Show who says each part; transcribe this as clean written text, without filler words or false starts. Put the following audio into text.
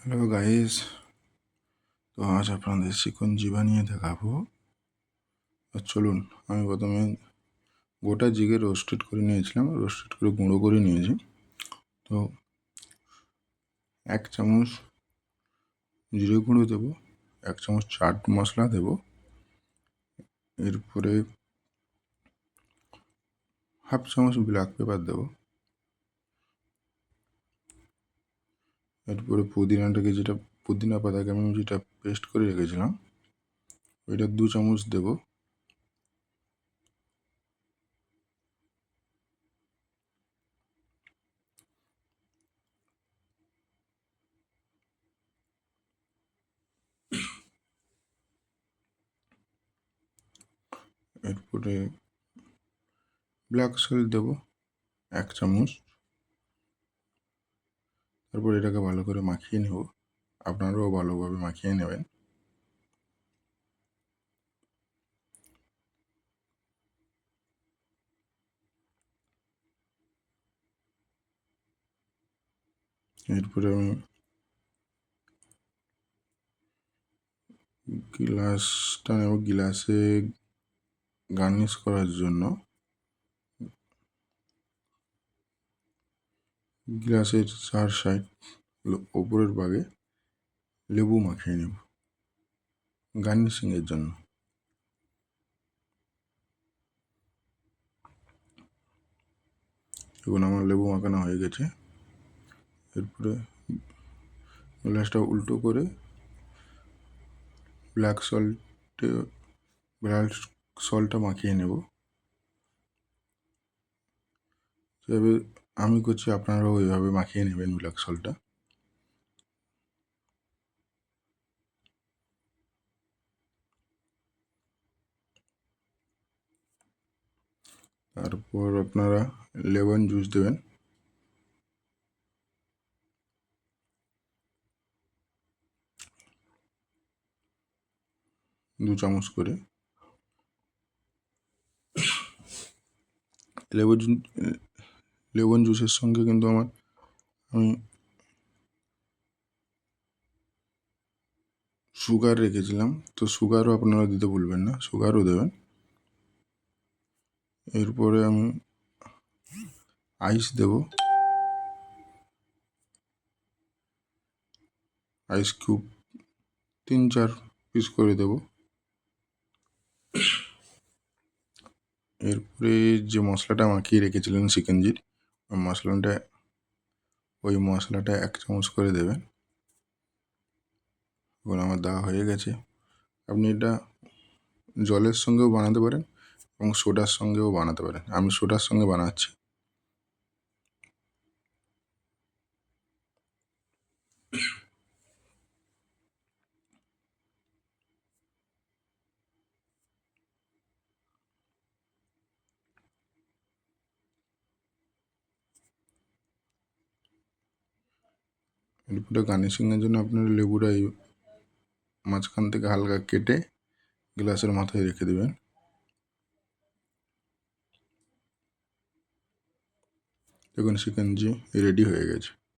Speaker 1: Hello guys, তো আজ আপনাদের শিকঞ্জি বানিয়ে দেখাবো। চলুন, আমি প্রথমে গোটা জিগে রোস্টেড করে নিয়েছিলাম, রোস্টেড করে গুঁড়ো করে নিয়েছি। তো 1 চামচ জিরে গুঁড়ো দেবো, 1 চামচ চাট মশলা দেবো, এরপরে 1/2 চামচ ব্ল্যাক পেপার দেবো, এরপরে পুদিনা পাতাকে আমি যেটা পেস্ট করে রেখেছিলাম ওইটা 2 চামচ দেবো, এরপরে ব্ল্যাক সল্ট দেবো 1 চামচ। তারপর এটাকে ভালো করে মাখিয়ে নেব, আপনারাও ভালোভাবে মাখিয়ে নেবেন। এরপরে আমি গিলাসটা নেব, গিলাসে গার্নিশ করার জন্য গ্লাসের 4 সাইড ওপরের ভাগে লেবু মাখিয়ে নেব গার্নিশিংয়ের জন্য। এখন আমার লেবু মাখানো হয়ে গেছে। এরপরে গ্লাসটা উল্টো করে ব্ল্যাক সল্টটা মাখিয়ে নেব। যেভাবে আমি করছি আপনারাও ওইভাবে মাখিয়ে নেবেন ব্ল্যাক সল্টটা। তারপর আপনারা লেমন জুস দেবেন, দু চামচ করে। লেমন জুসের সঙ্গে কিন্তু আমি সুগার রেখেছিলাম, তো সুগারও আপনারা দিতে ভুলবেন না, সুগারও দেবেন। এরপরে আমি আইস দেব, আইস কিউব 3-4 পিস করে দেব। এরপরে যে মশলাটা মাখিয়ে রেখেছিলেন শিকঞ্জির, ওই মশলাটা 1 চামচ করে দেবেন। এখন আমার দেওয়া হয়ে গেছে। আপনি এটা জলের সঙ্গেও বানাতে পারেন এবং সোডার সঙ্গেও বানাতে পারেন। আমি সোডার সঙ্গে বানাচ্ছি। এরপরে গার্নিশিংয়ের জন্য আপনারা লেবুটা এই মাঝখান থেকে হালকা কেটে গ্লাসের মাথায় রেখে দেবেন। দেখুন শিকঞ্জি রেডি হয়ে গেছে।